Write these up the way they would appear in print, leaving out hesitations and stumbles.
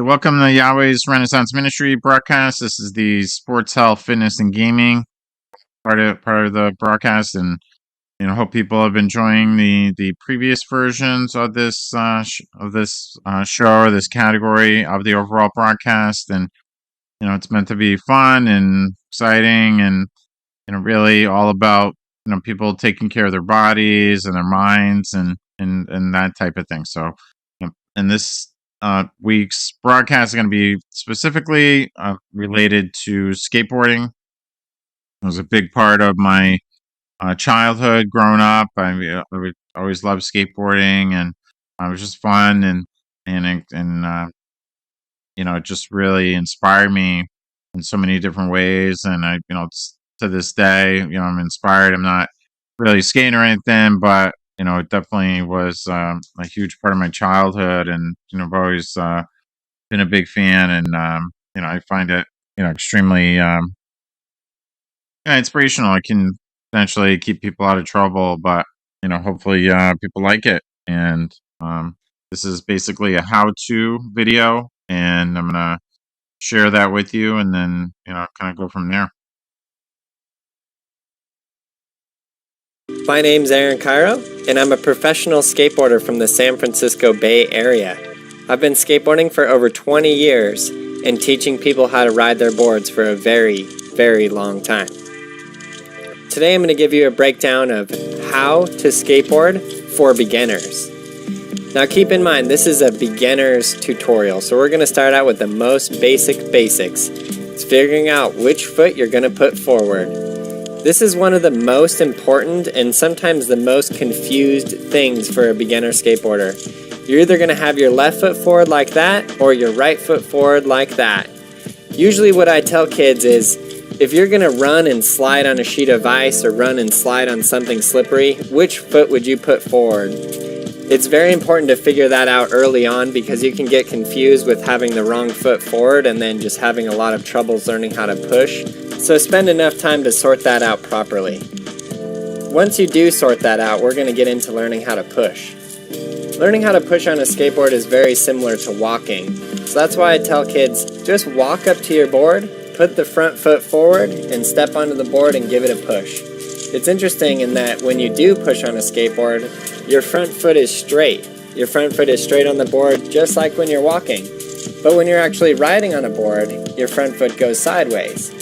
Welcome to Yahweh's Renaissance Ministry broadcast. This is the sports, health, fitness, and gaming part of the broadcast, and hope people have been enjoying the previous versions of this show, or this category of the overall broadcast. And it's meant to be fun and exciting, and really all about people taking care of their bodies and their minds and that type of thing. So, in this week's broadcast is going to be specifically related to skateboarding. It was a big part of my childhood growing up. I always loved skateboarding, and it was just fun, and it just really inspired me in so many different ways. And to this day, I'm inspired. I'm not really skating or anything, but it definitely was a huge part of my childhood, and I've always been a big fan, and I find it extremely inspirational. It can potentially keep people out of trouble, but hopefully people like it. And this is basically a how-to video, and I'm gonna share that with you, and then kind of go from there. My name's Aaron Cairo, and I'm a professional skateboarder from the San Francisco Bay Area. I've been skateboarding for over 20 years and teaching people how to ride their boards for a very, very long time. Today I'm going to give you a breakdown of how to skateboard for beginners. Now keep in mind, this is a beginner's tutorial, so we're going to start out with the most basic basics. It's figuring out which foot you're going to put forward. This is one of the most important and sometimes the most confused things for a beginner skateboarder. You're either going to have your left foot forward like that or your right foot forward like that. Usually what I tell kids is, if you're going to run and slide on a sheet of ice or run and slide on something slippery, which foot would you put forward? It's very important to figure that out early on, because you can get confused with having the wrong foot forward and then just having a lot of troubles learning how to push. So spend enough time to sort that out properly. Once you do sort that out, we're going to get into learning how to push. Learning how to push on a skateboard is very similar to walking. So that's why I tell kids, just walk up to your board, put the front foot forward, and step onto the board and give it a push. It's interesting in that when you do push on a skateboard, your front foot is straight. Your front foot is straight on the board, just like when you're walking. But when you're actually riding on a board, your front foot goes sideways.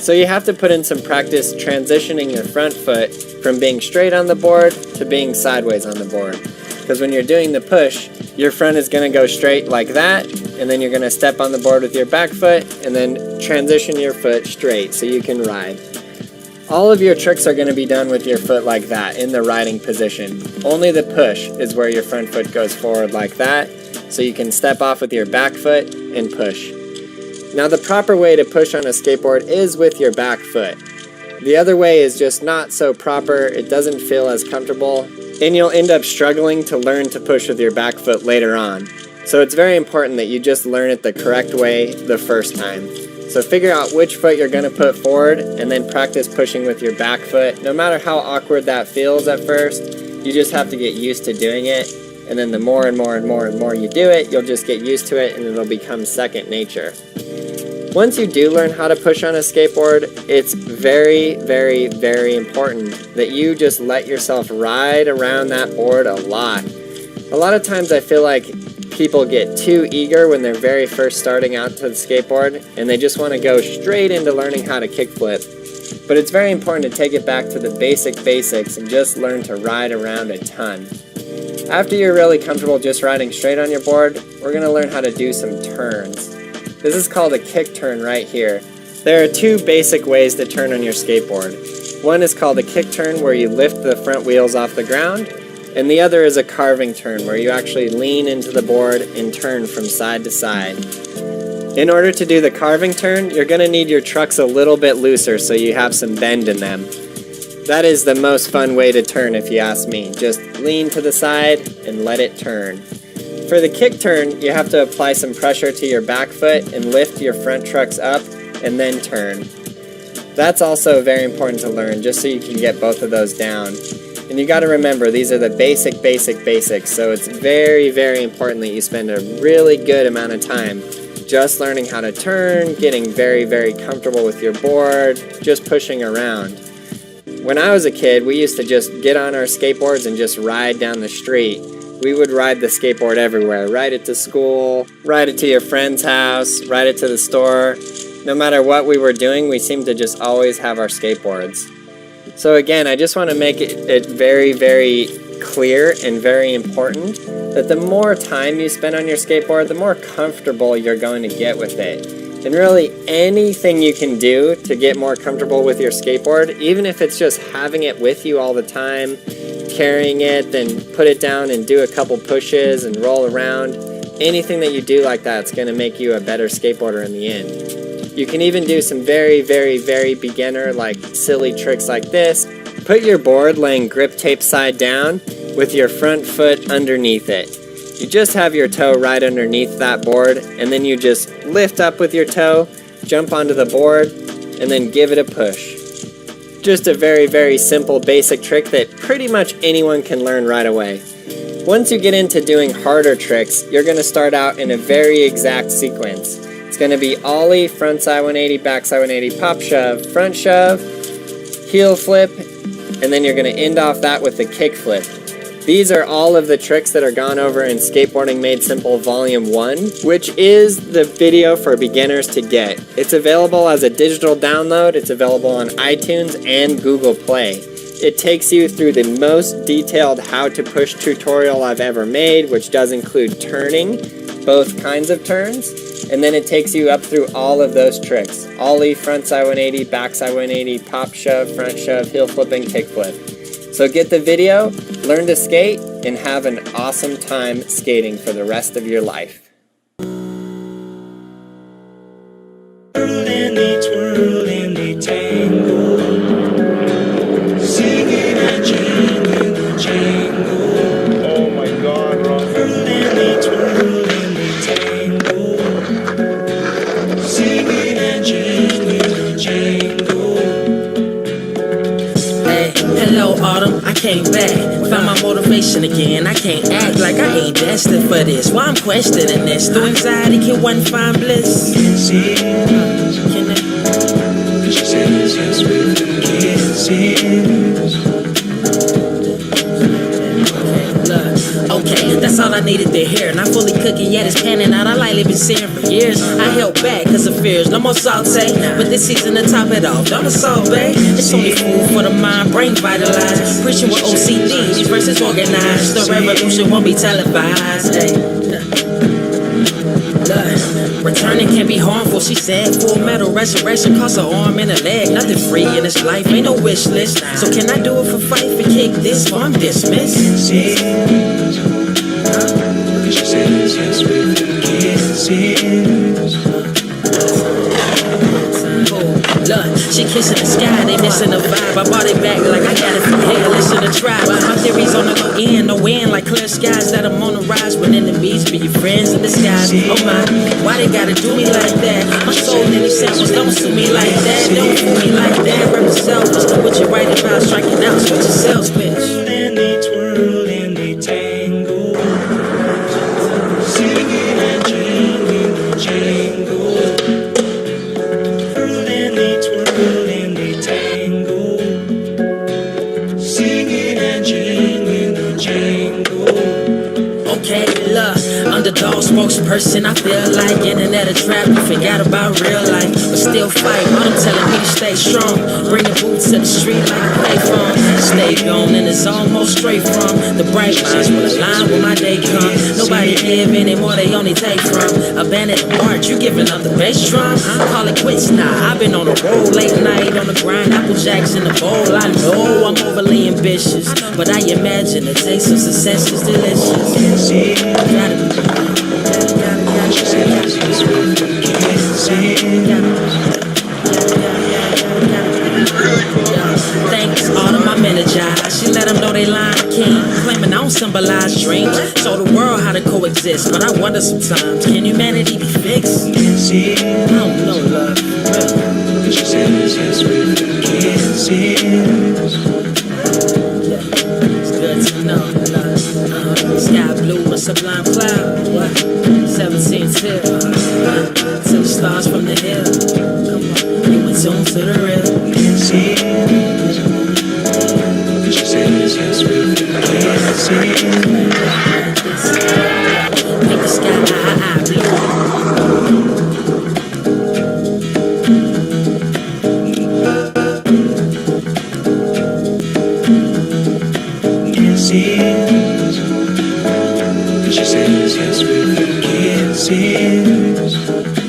So you have to put in some practice transitioning your front foot from being straight on the board to being sideways on the board. Because when you're doing the push, your front is going to go straight like that, and then you're going to step on the board with your back foot, and then transition your foot straight so you can ride. All of your tricks are going to be done with your foot like that, in the riding position. Only the push is where your front foot goes forward like that, so you can step off with your back foot and push. Now the proper way to push on a skateboard is with your back foot. The other way is just not so proper, it doesn't feel as comfortable, and you'll end up struggling to learn to push with your back foot later on. So it's very important that you just learn it the correct way the first time. So figure out which foot you're going to put forward, and then practice pushing with your back foot. No matter how awkward that feels at first, you just have to get used to doing it. And then the more and more and more and more you do it, you'll just get used to it, and it'll become second nature. Once you do learn how to push on a skateboard, it's very, very, very important that you just let yourself ride around that board a lot. A lot of times I feel like people get too eager when they're very first starting out to the skateboard, and they just want to go straight into learning how to kickflip. But it's very important to take it back to the basic basics and just learn to ride around a ton. After you're really comfortable just riding straight on your board, we're going to learn how to do some turns. This is called a kick turn right here. There are two basic ways to turn on your skateboard. One is called a kick turn, where you lift the front wheels off the ground, and the other is a carving turn, where you actually lean into the board and turn from side to side. In order to do the carving turn, you're going to need your trucks a little bit looser so you have some bend in them. That is the most fun way to turn, if you ask me. Just lean to the side and let it turn. For the kick turn, you have to apply some pressure to your back foot and lift your front trucks up and then turn. That's also very important to learn, just so you can get both of those down. And you got to remember, these are the basics, so it's very, very important that you spend a really good amount of time just learning how to turn, getting very, very comfortable with your board, just pushing around. When I was a kid, we used to just get on our skateboards and just ride down the street. We would ride the skateboard everywhere. Ride it to school, ride it to your friend's house, ride it to the store. No matter what we were doing, we seemed to just always have our skateboards. So again, I just want to make it very, very clear and very important that the more time you spend on your skateboard, the more comfortable you're going to get with it. And really, anything you can do to get more comfortable with your skateboard, even if it's just having it with you all the time, carrying it, then put it down and do a couple pushes and roll around, anything that you do like that's going to make you a better skateboarder in the end. You can even do some very, very, very beginner, like silly tricks like this. Put your board laying grip tape side down with your front foot underneath it. You just have your toe right underneath that board, and then you just lift up with your toe, jump onto the board, and then give it a push. Just a very, very simple basic trick that pretty much anyone can learn right away. Once you get into doing harder tricks, you're going to start out in a very exact sequence. It's going to be ollie, front side 180, back side 180, pop shove, front shove, heel flip, and then you're going to end off that with the kick flip. These are all of the tricks that are gone over in Skateboarding Made Simple Volume 1, which is the video for beginners to get. It's available as a digital download. It's available on iTunes and Google Play. It takes you through the most detailed how to push tutorial I've ever made, which does include turning, both kinds of turns, and then it takes you up through all of those tricks. Ollie, front side 180, back side 180, pop shove, front shove, heel flipping, kick flip. So get the video, learn to skate, and have an awesome time skating for the rest of your life. Twirly tango, singing and jingling the jangle. Oh my God, Ron. Twirly tango, singing and jingling the jangle. Hey, hello Autumn, I came back. Found my motivation again. I can't act like I ain't destined for this. Why I'm questioning this? Through anxiety, can one find bliss? Can't see it. Can I? She says yes, we can't see it. Okay, that's all I needed to hear. Not fully cooking yet, it's panning out. I lightly been seeing for years. I held back cause of fears, no more saute. But this season to top it off, don't assault, babe. It's only food for the mind, brain vitalized. Preaching with OCD versus organized. The revolution won't be televised, hey. Returning can be harmful, she said. Full metal resurrection costs an arm and a leg. Nothing free in this life, ain't no wish list. So can I do it for fight for kick this? Or I'm dismissed. She says yes, we can't see it. She kissing the sky, they missing the vibe. I brought it back like I got it from here. Listen to try. My theories on the go in, no wind like clear skies that I'm on the rise. When enemies be your friends in disguise. Oh my, why they gotta do me like that? My soul in these samples, don't sue me like that. Don't fool me like that. Rep yourself, listen to what you write about. Striking out, switch your sales pitch. Twirl and they tango, singing and jingling the jangle. Underdog spokesperson, I feel like internet a trap. You forgot about real life, but still fight. Autumn telling me to stay strong. Bring the boots to the street like a payphone. Stay gone and it's almost straight from the bright lines will align when my day comes. Nobody give anymore, they only take from. Abandoned art, you giving up the bass drum. Call it quits now. I've been on a roll late night on the grind. Apple Jacks in the bowl. I know I'm overly ambitious, but I imagine the taste of success is delicious. Thanks, Autumn, I'm energized. She let them know they lying king, claiming I don't symbolize dreams. Show the world how to coexist, but I wonder sometimes, can humanity be fixed? I don't know, love. She says yes, we can't see it. It's good to know, love. sky blue and sublime cloud. What? 17 till. To the stars from the hill. Come on, you in tune to the real. Can't see it. She said it's yes, we can't see it. Make the sky blue. Can't see it. She said it's yes, we can't see it.